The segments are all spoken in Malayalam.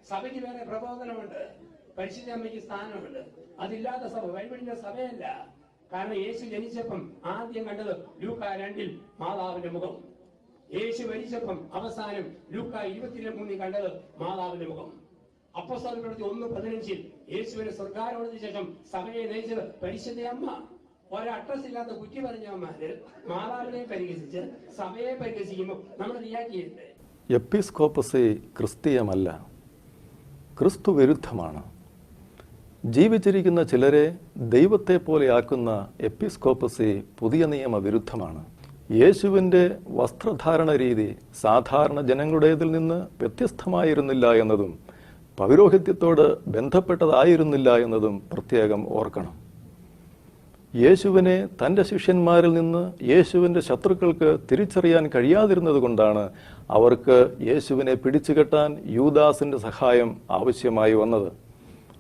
സഭയ്ക്ക് വേറെ പ്രബോധനമുണ്ട്, പരിശുദ്ധ അമ്മയ്ക്ക് സ്ഥാനമുണ്ട്. അതില്ലാത്ത സഭ ബൈബിളിന്റെ സഭയല്ല. കാരണം യേശു ജനിച്ചപ്പം ആദ്യം കണ്ടത് ലൂക്കാ 2 മാതാവിന്റെ മുഖം. യേശു മരിച്ചപ്പം അവസാനം ലൂക്കാ 23 കണ്ടത് മാതാവിന്റെ മുഖം. അപ്പോസ്തലപ്രവൃത്തി 1:15 യേശുവിനെ സ്വർഗ്ഗാരോഹണത്തിന് ശേഷം സഭയെ നയിച്ചത് പരിശുദ്ധ അമ്മ. ഒരഡ്രസ് ഇല്ലാത്ത കുറ്റി പറഞ്ഞവന്മാര് മാതാവിനെ പരിഹസിച്ച് സഭയെ പരിഹസിക്കുമ്പോൾ നമ്മൾ റിയാക്ട് ചെയ്യണ്ടേ? എപ്പിസ്കോപ്പസി ക്രിസ്തീയമല്ല, ക്രിസ്തു വിരുദ്ധമാണ്. ജീവിച്ചിരിക്കുന്ന ചിലരെ ദൈവത്തെ പോലെയാക്കുന്ന എപ്പിസ്കോപ്പസി പുതിയ നിയമ വിരുദ്ധമാണ്. യേശുവിൻ്റെ വസ്ത്രധാരണ രീതി സാധാരണ ജനങ്ങളുടേതിൽ നിന്ന് വ്യത്യസ്തമായിരുന്നില്ല എന്നതും പൗരോഹിത്യത്തോട് ബന്ധപ്പെട്ടതായിരുന്നില്ല എന്നതും പ്രത്യേകം ഓർക്കണം. യേശുവിനെ തൻ്റെ ശിഷ്യന്മാരിൽ നിന്ന് യേശുവിൻ്റെ ശത്രുക്കൾക്ക് തിരിച്ചറിയാൻ കഴിയാതിരുന്നത് കൊണ്ടാണ് അവർക്ക് യേശുവിനെ പിടിച്ചുകെട്ടാൻ യൂദാസിൻ്റെ സഹായം ആവശ്യമായി വന്നത്.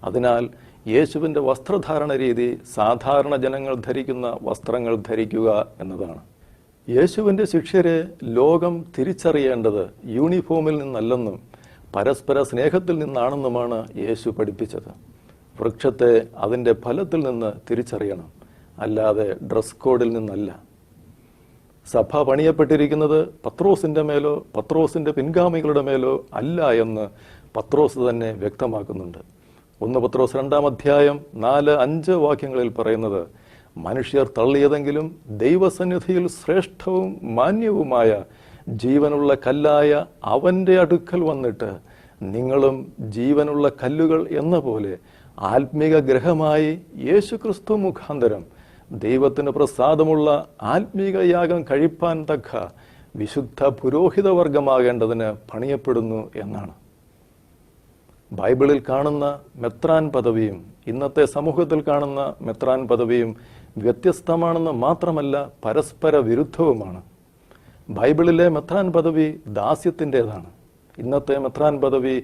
അതിനാൽ യേശുവിൻ്റെ വസ്ത്രധാരണ രീതി സാധാരണ ജനങ്ങൾ ധരിക്കുന്ന വസ്ത്രങ്ങൾ ധരിക്കുക എന്നതാണ്. യേശുവിൻ്റെ ശിഷ്യരെ ലോകം തിരിച്ചറിയേണ്ടത് യൂണിഫോമിൽ നിന്നല്ലെന്നും പരസ്പര സ്നേഹത്തിൽ നിന്നാണെന്നുമാണ് യേശു പഠിപ്പിച്ചത്. വൃക്ഷത്തെ അതിൻ്റെ ഫലത്തിൽ നിന്ന് തിരിച്ചറിയണം, അല്ലാതെ ഡ്രസ് കോഡിൽ നിന്നല്ല. സഭ പണിയപ്പെട്ടിരിക്കുന്നത് പത്രോസിൻ്റെ മേലോ പത്രോസിൻ്റെ പിൻഗാമികളുടെ മേലോ അല്ല എന്ന് പത്രോസ് തന്നെ വ്യക്തമാക്കുന്നുണ്ട്. 1 പത്രോസ് 2-4-5 വാക്യങ്ങളിൽ പറയുന്നത്, മനുഷ്യർ തള്ളിയതെങ്കിലും ദൈവസന്നിധിയിൽ ശ്രേഷ്ഠവും മാന്യവുമായ ജീവനുള്ള കല്ലായ അവൻ്റെ അടുക്കൽ വന്നിട്ട് നിങ്ങളും ജീവനുള്ള കല്ലുകൾ എന്ന പോലെ ആത്മീക ഗ്രഹമായി യേശുക്രിസ്തു മുഖാന്തരം ദൈവത്തിന് പ്രസാദമുള്ള ആത്മീക യാഗം കഴിപ്പാൻ തക്ക വിശുദ്ധ പുരോഹിതവർഗമാകേണ്ടതിന് പണിയപ്പെടുന്നു എന്നാണ്. ബൈബിളിൽ കാണുന്ന മെത്രാൻ പദവിയും ഇന്നത്തെ സമൂഹത്തിൽ കാണുന്ന മെത്രാൻ പദവിയും വ്യത്യസ്തമാണെന്ന് മാത്രമല്ല പരസ്പര വിരുദ്ധവുമാണ്. ബൈബിളിലെ മെത്രാൻ പദവി ദാസ്യത്തിൻ്റെതാണ്. ഇന്നത്തെ മെത്രാൻ പദവി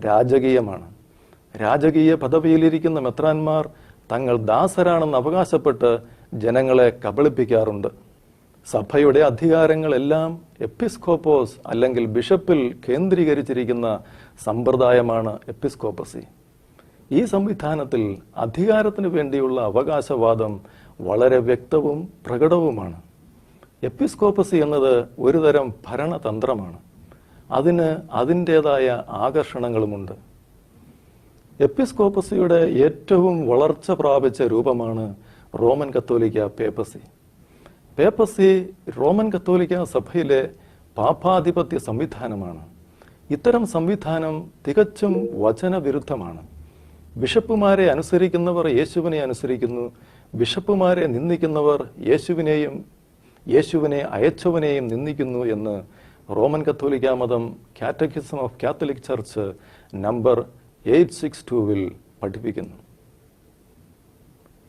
രാജകീയമാണ്. രാജകീയ പദവിയിലിരിക്കുന്ന മെത്രാന്മാർ തങ്ങൾ ദാസരാണെന്ന് അവകാശപ്പെട്ട് ജനങ്ങളെ കബളിപ്പിക്കാറുണ്ട്. സഭയുടെ അധികാരങ്ങളെല്ലാം എപ്പിസ്കോപ്പോസ് അല്ലെങ്കിൽ ബിഷപ്പിൽ കേന്ദ്രീകരിച്ചിരിക്കുന്ന സമ്പ്രദായമാണ് എപ്പിസ്കോപ്പസി. ഈ സംവിധാനത്തിൽ അധികാരത്തിന് വേണ്ടിയുള്ള അവകാശവാദം വളരെ വ്യക്തവും പ്രകടവുമാണ്. എപ്പിസ്കോപ്പസി എന്നത് ഒരുതരം ഭരണതന്ത്രമാണ്. അതിന് അതിൻ്റേതായ ആകർഷണങ്ങളുമുണ്ട്. എപ്പിസ്കോപ്പസിയുടെ ഏറ്റവും വളർച്ച പ്രാപിച്ച രൂപമാണ് റോമൻ കത്തോലിക്ക പേപ്പസി. പേപ്പസി റോമൻ കത്തോലിക്ക സഭയിലെ പാപ്പാധിപത്യ സംവിധാനമാണ്. ഇത്തരം സംവിധാനം തികച്ചും വചനവിരുദ്ധമാണ്. ബിഷപ്പുമാരെ അനുസരിക്കുന്നവർ യേശുവിനെ അനുസരിക്കുന്നു, ബിഷപ്പുമാരെ നിന്ദിക്കുന്നവർ യേശുവിനെ അയച്ചവനെയും നിന്ദിക്കുന്നു എന്ന് റോമൻ കത്തോലിക്ക മതം catechism of Catholic church number 862 പഠിപ്പിക്കുന്നു.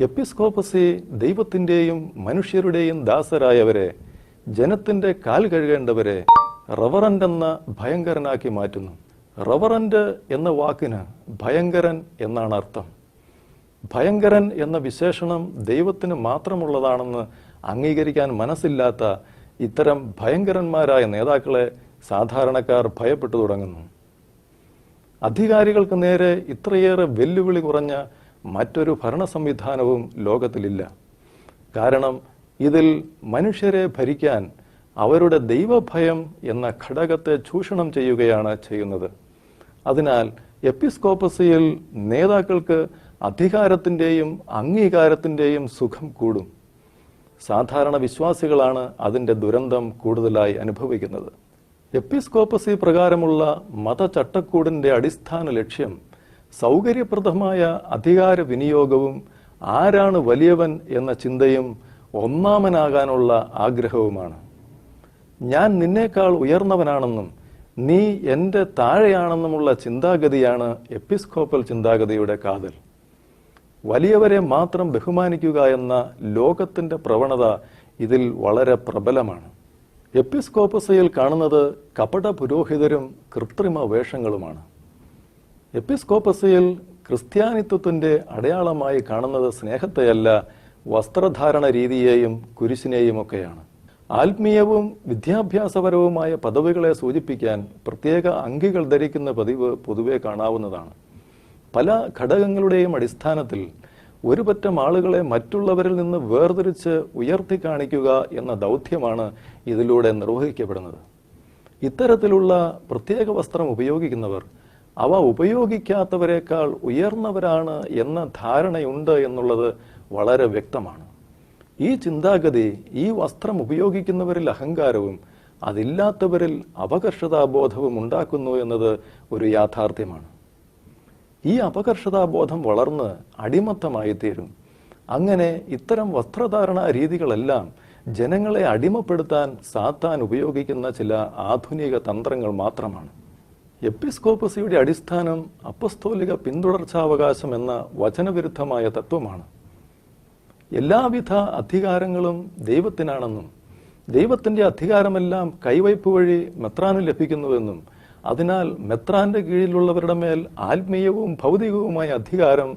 എപ്പിസ്കോപ്പസി ദൈവത്തിൻ്റെയും മനുഷ്യരുടെയും ദാസരായവരെ, ജനത്തിൻ്റെ കാൽ കഴുകേണ്ടവരെ റവറന്റ് എന്ന ഭയങ്കരനാക്കി മാറ്റുന്നു. റവറന്റ് എന്ന വാക്കിന് ഭയങ്കരൻ എന്നാണ് അർത്ഥം. ഭയങ്കരൻ എന്ന വിശേഷണം ദൈവത്തിന് മാത്രമുള്ളതാണെന്ന് അംഗീകരിക്കാൻ മനസ്സില്ലാത്ത ഇത്തരം ഭയങ്കരന്മാരായ നേതാക്കളെ സാധാരണക്കാർ ഭയപ്പെട്ടു തുടങ്ങുന്നു. അധികാരികൾക്ക് നേരെ ഇത്രയേറെ വെല്ലുവിളി കുറഞ്ഞ മറ്റൊരു ഭരണ സംവിധാനവും ലോകത്തിലില്ല. കാരണം ഇതിൽ മനുഷ്യരെ ഭരിക്കാൻ അവരുടെ ദൈവഭയം എന്ന ഘടകത്തെ ചൂഷണം ചെയ്യുകയാണ് ചെയ്യുന്നത്. അതിനാൽ എപ്പിസ്കോപ്പസിയിൽ നേതാക്കൾക്ക് അധികാരത്തിൻ്റെയും അംഗീകാരത്തിൻ്റെയും സുഖം കൂടും. സാധാരണ വിശ്വാസികളാണ് അതിൻ്റെ ദുരന്തം കൂടുതലായി അനുഭവിക്കുന്നത്. എപ്പിസ്കോപ്പസി പ്രകാരമുള്ള മതചട്ടക്കൂടിൻ്റെ അടിസ്ഥാന ലക്ഷ്യം സൗകര്യപ്രദമായ അധികാര വിനിയോഗവും ആരാണ് വലിയവൻ എന്ന ചിന്തയും ഒന്നാമനാകാനുള്ള ആഗ്രഹവുമാണ്. ഞാൻ നിന്നേക്കാൾ ഉയർന്നവനാണെന്നും നീ എൻ്റെ താഴെയാണെന്നുമുള്ള ചിന്താഗതിയാണ് എപ്പിസ്കോപ്പൽ ചിന്താഗതിയുടെ കാതൽ. വലിയവരെ മാത്രം ബഹുമാനിക്കുക എന്ന ലോകത്തിൻ്റെ പ്രവണത ഇതിൽ വളരെ പ്രബലമാണ്. എപ്പിസ്കോപ്പസിയിൽ കാണുന്നത് കപട പുരോഹിതരും കൃത്രിമ വേഷങ്ങളുമാണ്. എപ്പിസ്കോപ്പസിയിൽ ക്രിസ്ത്യാനിത്വത്തിൻ്റെ അടയാളമായി കാണുന്നത് സ്നേഹത്തെയല്ല, വസ്ത്രധാരണ രീതിയെയും കുരിശിനെയും ഒക്കെയാണ്. ആത്മീയവും വിദ്യാഭ്യാസപരവുമായ പദവികളെ സൂചിപ്പിക്കാൻ പ്രത്യേക അങ്കികൾ ധരിക്കുന്ന പതിവ് പൊതുവെ കാണാവുന്നതാണ്. പല ഘടകങ്ങളുടെയും അടിസ്ഥാനത്തിൽ ഒരു പറ്റം ആളുകളെ മറ്റുള്ളവരിൽ നിന്ന് വേർതിരിച്ച് ഉയർത്തി കാണിക്കുക എന്ന ദൗത്യമാണ് ഇതിലൂടെ നിർവഹിക്കപ്പെടുന്നത്. ഇത്തരത്തിലുള്ള പ്രത്യേക വസ്ത്രം ഉപയോഗിക്കുന്നവർ അവ ഉപയോഗിക്കാത്തവരെക്കാൾ ഉയർന്നവരാണ് എന്ന ധാരണയുണ്ട് എന്നുള്ളത് വളരെ വ്യക്തമാണ്. ഈ ചിന്താഗതി ഈ വസ്ത്രം ഉപയോഗിക്കുന്നവരിൽ അഹങ്കാരവും അതില്ലാത്തവരിൽ അപകർഷതാബോധവും ഉണ്ടാക്കുന്നു എന്നത് ഒരു യാഥാർത്ഥ്യമാണ്. ഈ അപകർഷതാബോധം വളർന്ന് അടിമത്തമായി തീരും. അങ്ങനെ ഇത്തരം വസ്ത്രധാരണ രീതികളെല്ലാം ജനങ്ങളെ അടിമപ്പെടുത്താൻ സാത്താൻ ഉപയോഗിക്കുന്ന ചില ആധുനിക തന്ത്രങ്ങൾ മാത്രമാണ്. എപ്പിസ്കോപ്പസിയുടെ അടിസ്ഥാനം അപ്പസ്തോലിക പിന്തുടർച്ചാവകാശം എന്ന വചനവിരുദ്ധമായ തത്വമാണ്. എല്ലാവിധ അധികാരങ്ങളും ദൈവത്തിനാണെന്നും ദൈവത്തിൻ്റെ അധികാരമെല്ലാം കൈവയ്പ് വഴി മെത്രാന് ലഭിക്കുന്നുവെന്നും അതിനാൽ മെത്രാന്റെ കീഴിലുള്ളവരുടെ മേൽ ആത്മീയവും ഭൗതികവുമായ അധികാരം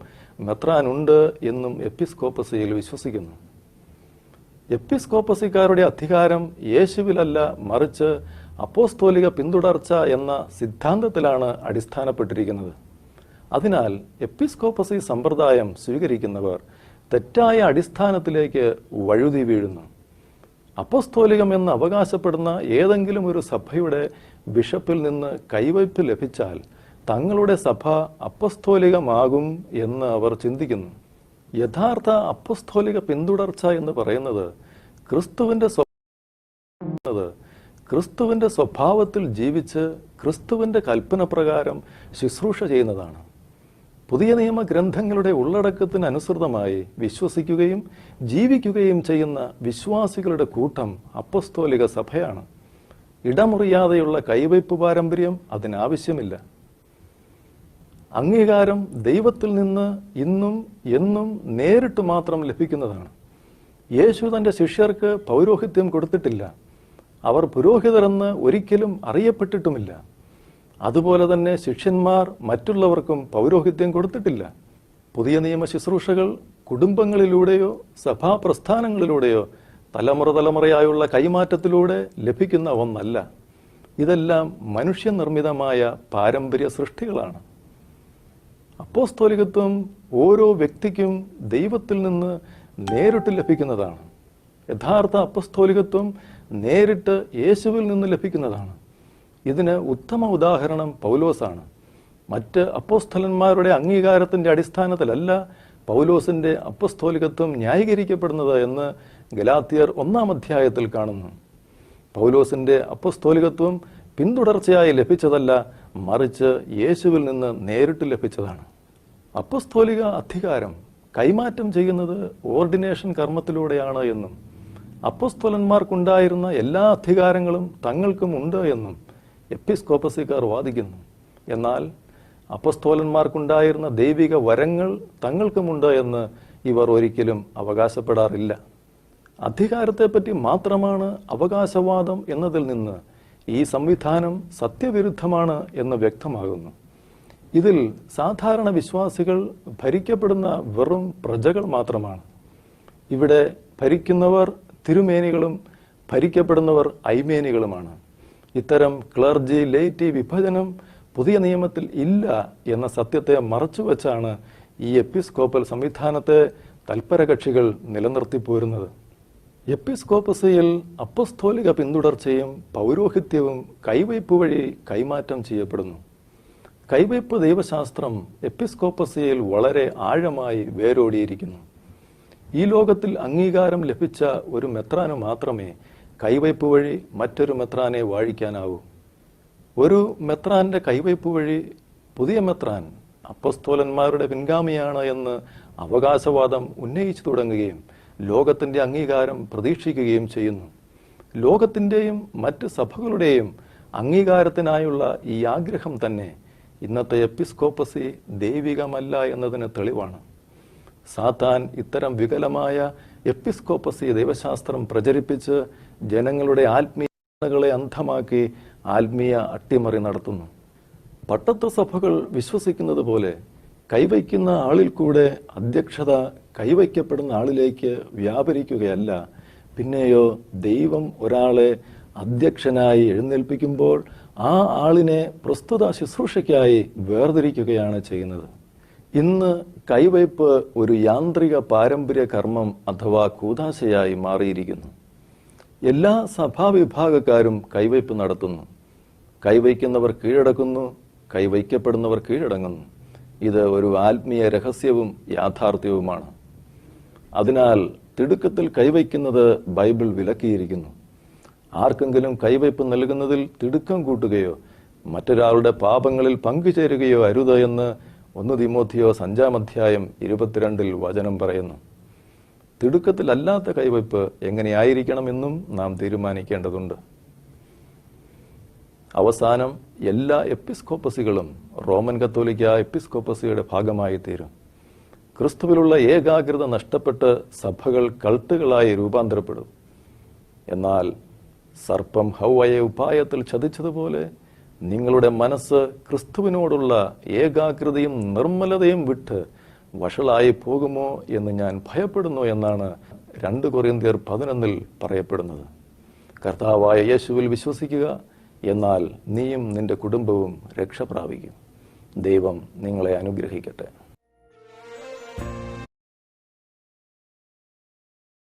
മെത്രാനുണ്ട് എന്നും എപ്പിസ്കോപ്പസിയിൽ വിശ്വസിക്കുന്നു. എപ്പിസ്കോപ്പസിക്കാരുടെ അധികാരം യേശുവിലല്ല, മറിച്ച് അപ്പോസ്തോലിക പിന്തുടർച്ച എന്ന സിദ്ധാന്തത്തിലാണ് അടിസ്ഥാനപ്പെട്ടിരിക്കുന്നത്. അതിനാൽ എപ്പിസ്കോപ്പസി സമ്പ്രദായം സ്വീകരിക്കുന്നവർ തെറ്റായ അടിസ്ഥാനത്തിലേക്ക് വഴുതി വീഴുന്നു. അപ്പോസ്തോലികം എന്ന് അവകാശപ്പെടുന്ന ഏതെങ്കിലും ഒരു സഭയുടെ ബിഷപ്പിൽ നിന്ന് കൈവയ്പ് ലഭിച്ചാൽ തങ്ങളുടെ സഭ അപ്പസ്തോലികമാകും എന്ന് അവർ ചിന്തിക്കുന്നു. യഥാർത്ഥ അപ്പസ്തോലിക പിന്തുടർച്ച എന്ന് പറയുന്നത് ക്രിസ്തുവിൻ്റെ സ്വഭാവത്തിൽ ജീവിച്ച് ക്രിസ്തുവിൻ്റെ കൽപ്പന പ്രകാരം ശുശ്രൂഷ ചെയ്യുന്നതാണ്. പുതിയ നിയമ ഗ്രന്ഥങ്ങളുടെ ഉള്ളടക്കത്തിന് അനുസൃതമായി വിശ്വസിക്കുകയും ജീവിക്കുകയും ചെയ്യുന്ന വിശ്വാസികളുടെ കൂട്ടം അപ്പസ്തോലിക സഭയാണ്. ഇടമുറിയാതെയുള്ള കൈവയ്പ് പാരമ്പര്യം അതിനാവശ്യമില്ല. അംഗീകാരം ദൈവത്തിൽ നിന്ന് ഇന്നും എന്നും നേരിട്ട് മാത്രം ലഭിക്കുന്നതാണ്. യേശു തൻ്റെ ശിഷ്യർക്ക് പൗരോഹിത്യം കൊടുത്തിട്ടില്ല. അവർ പുരോഹിതരെന്ന് ഒരിക്കലും അറിയപ്പെട്ടിട്ടുമില്ല. അതുപോലെ തന്നെ ശിഷ്യന്മാർ മറ്റുള്ളവർക്കും പൗരോഹിത്യം കൊടുത്തിട്ടില്ല. പുതിയ നിയമ ശുശ്രൂഷകൾ കുടുംബങ്ങളിലൂടെയോ സഭാപ്രസ്ഥാനങ്ങളിലൂടെയോ തലമുറയായുള്ള കൈമാറ്റത്തിലൂടെ ലഭിക്കുന്ന ഒന്നല്ല. ഇതെല്ലാം മനുഷ്യനിർമ്മിതമായ പാരമ്പര്യ സൃഷ്ടികളാണ്. അപ്പോസ്തോലികത്വം ഓരോ വ്യക്തിക്കും ദൈവത്തിൽ നിന്ന് നേരിട്ട് ലഭിക്കുന്നതാണ്. യഥാർത്ഥ അപ്പോസ്തോലികത്വം നേരിട്ട് യേശുവിൽ നിന്ന് ലഭിക്കുന്നതാണ്. ഇതിന് ഉത്തമ ഉദാഹരണം പൗലോസാണ്. മറ്റ് അപ്പോസ്തലന്മാരുടെ അംഗീകാരത്തിൻ്റെ അടിസ്ഥാനത്തിലല്ല പൗലോസിൻ്റെ അപ്പോസ്തോലികത്വം ന്യായീകരിക്കപ്പെടുന്നത് എന്ന് ഗലാത്യർ 1-ാം അധ്യായത്തിൽ കാണുന്നു. പൗലോസിൻ്റെ അപ്പോസ്തോലികത്വം പിന്തുടർച്ചയായി ലഭിച്ചതല്ല, മറിച്ച് യേശുവിൽ നിന്ന് നേരിട്ട് ലഭിച്ചതാണ്. അപ്പോസ്തോലിക അധികാരം കൈമാറ്റം ചെയ്യുന്നത് ഓർഡിനേഷൻ കർമ്മത്തിലൂടെയാണ് എന്നും അപ്പോസ്തലന്മാർക്കുണ്ടായിരുന്ന എല്ലാ അധികാരങ്ങളും തങ്ങൾക്കും ഉണ്ട് എന്നും എപ്പിസ്കോപ്പസിക്കാർ വാദിക്കുന്നു. എന്നാൽ അപ്പോസ്തലന്മാർക്കുണ്ടായിരുന്ന ദൈവിക വരങ്ങൾ തങ്ങൾക്കുമുണ്ട് എന്ന് ഇവർ ഒരിക്കലും അവകാശപ്പെടാറില്ല. അധികാരത്തെപ്പറ്റി മാത്രമാണ് അവകാശവാദം എന്നതിൽ നിന്ന് ഈ സംവിധാനം സത്യവിരുദ്ധമാണ് എന്ന് വ്യക്തമാകുന്നു. ഇതിൽ സാധാരണ വിശ്വാസികൾ ഭരിക്കപ്പെടുന്ന വെറും പ്രജകൾ മാത്രമാണ്. ഇവിടെ ഭരിക്കുന്നവർ തിരുമേനികളും ഭരിക്കപ്പെടുന്നവർ ഐമേനികളുമാണ്. ഇത്തരം ക്ലർജി ലെയ്റ്റി വിഭജനം പുതിയ നിയമത്തിൽ ഇല്ല എന്ന സത്യത്തെ മറച്ചുവെച്ചാണ് ഈ എപ്പിസ്കോപ്പൽ സംവിധാനത്തെ തൽപരകക്ഷികൾ നിലനിർത്തിപ്പോരുന്നത്. എപ്പിസ്കോപ്പസിയിൽ അപ്പസ്തോലിക പിന്തുടർച്ചയും പൗരോഹിത്യവും കൈവയ്പ് വഴി കൈമാറ്റം ചെയ്യപ്പെടുന്നു. കൈവയ്പ് ദൈവശാസ്ത്രം എപ്പിസ്കോപ്പസിയിൽ വളരെ ആഴമായി വേരോടിയിരിക്കുന്നു. ഈ ലോകത്തിൽ അംഗീകാരം ലഭിച്ച ഒരു മെത്രാന് മാത്രമേ കൈവയ്പ് വഴി മറ്റൊരു മെത്രാനെ വാഴിക്കാനാവൂ. ഒരു മെത്രാന്റെ കൈവയ്പ് വഴി പുതിയ മെത്രാൻ അപ്പസ്തോലന്മാരുടെ പിൻഗാമിയാണ് എന്ന് അവകാശവാദം ഉന്നയിച്ചു തുടങ്ങുകയും ലോകത്തിൻ്റെ അംഗീകാരം പ്രതീക്ഷിക്കുകയും ചെയ്യുന്നു. ലോകത്തിൻ്റെയും മറ്റ് സഭകളുടെയും അംഗീകാരത്തിനായുള്ള ഈ ആഗ്രഹം തന്നെ ഇന്നത്തെ എപ്പിസ്കോപ്പസി ദൈവികമല്ല എന്നതിന് തെളിവാണ്. സാത്താൻ ഇത്തരം വികലമായ എപ്പിസ്കോപ്പസി ദൈവശാസ്ത്രം പ്രചരിപ്പിച്ച് ജനങ്ങളുടെ ആത്മീയതകളെ അന്ധമാക്കി ആത്മീയ അട്ടിമറി നടത്തുന്നു. പട്ടത്വ സഭകൾ വിശ്വസിക്കുന്നത് പോലെ കൈവയ്ക്കുന്ന ആളിൽ കൂടെ അധ്യക്ഷത കൈവയ്ക്കപ്പെടുന്ന ആളിലേക്ക് വ്യാപരിക്കുകയല്ല, പിന്നെയോ ദൈവം ഒരാളെ അധ്യക്ഷനായി എഴുന്നേൽപ്പിക്കുമ്പോൾ ആ ആളിനെ പ്രസ്തുത ശുശ്രൂഷയ്ക്കായി വേർതിരിക്കുകയാണ് ചെയ്യുന്നത്. ഇന്ന് കൈവയ്പ് ഒരു യാന്ത്രിക പാരമ്പര്യ കർമ്മം അഥവാ കൂദാശയായി മാറിയിരിക്കുന്നു. എല്ലാ സഭാവിഭാഗക്കാരും കൈവയ്പ് നടത്തുന്നു. കൈവയ്ക്കുന്നവർ കീഴടക്കുന്നു, കൈവയ്ക്കപ്പെടുന്നവർ കീഴടങ്ങുന്നു. ഇത് ഒരു ആത്മീയ രഹസ്യവും യാഥാർത്ഥ്യവുമാണ്. അതിനാൽ തിടുക്കത്തിൽ കൈവയ്ക്കുന്നത് ബൈബിൾ വിലക്കിയിരിക്കുന്നു. ആർക്കെങ്കിലും കൈവയ്പ് നൽകുന്നതിൽ തിടുക്കം കൂട്ടുകയോ മറ്റൊരാളുടെ പാപങ്ങളിൽ പങ്കുചേരുകയോ അരുത് എന്ന് 1 തീമോഥെയോസ് 5-ാം അധ്യായം 22 വചനം പറയുന്നു. തിടുക്കത്തിലല്ലാത്ത കൈവയ്പ് എങ്ങനെയായിരിക്കണമെന്നും നാം തീരുമാനിക്കേണ്ടതുണ്ട്. അവസാനം എല്ലാ എപ്പിസ്കോപ്പസികളും റോമൻ കത്തോലിക്ക എപ്പിസ്കോപ്പസിയുടെ ഭാഗമായി തീരും. ക്രിസ്തുവിലുള്ള ഏകാഗ്രത നഷ്ടപ്പെട്ട് സഭകൾ കൾട്ടുകളായി രൂപാന്തരപ്പെടും. എന്നാൽ സർപ്പം ഹൗവയെ ഉപായത്തിൽ ചതിച്ചതുപോലെ നിങ്ങളുടെ മനസ്സ് ക്രിസ്തുവിനോടുള്ള ഏകാഗ്രതയും നിർമ്മലതയും വിട്ട് വഷളായി പോകുമോ എന്ന് ഞാൻ ഭയപ്പെടുന്നു എന്നാണ് 2 കൊരിന്ത്യർ 11 പറയപ്പെടുന്നത്. കർത്താവായ യേശുവിൽ വിശ്വസിക്കുക, എന്നാൽ നീയും നിന്റെ കുടുംബവും രക്ഷ പ്രാപിക്കും. ദൈവം നിങ്ങളെ അനുഗ്രഹിക്കട്ടെ.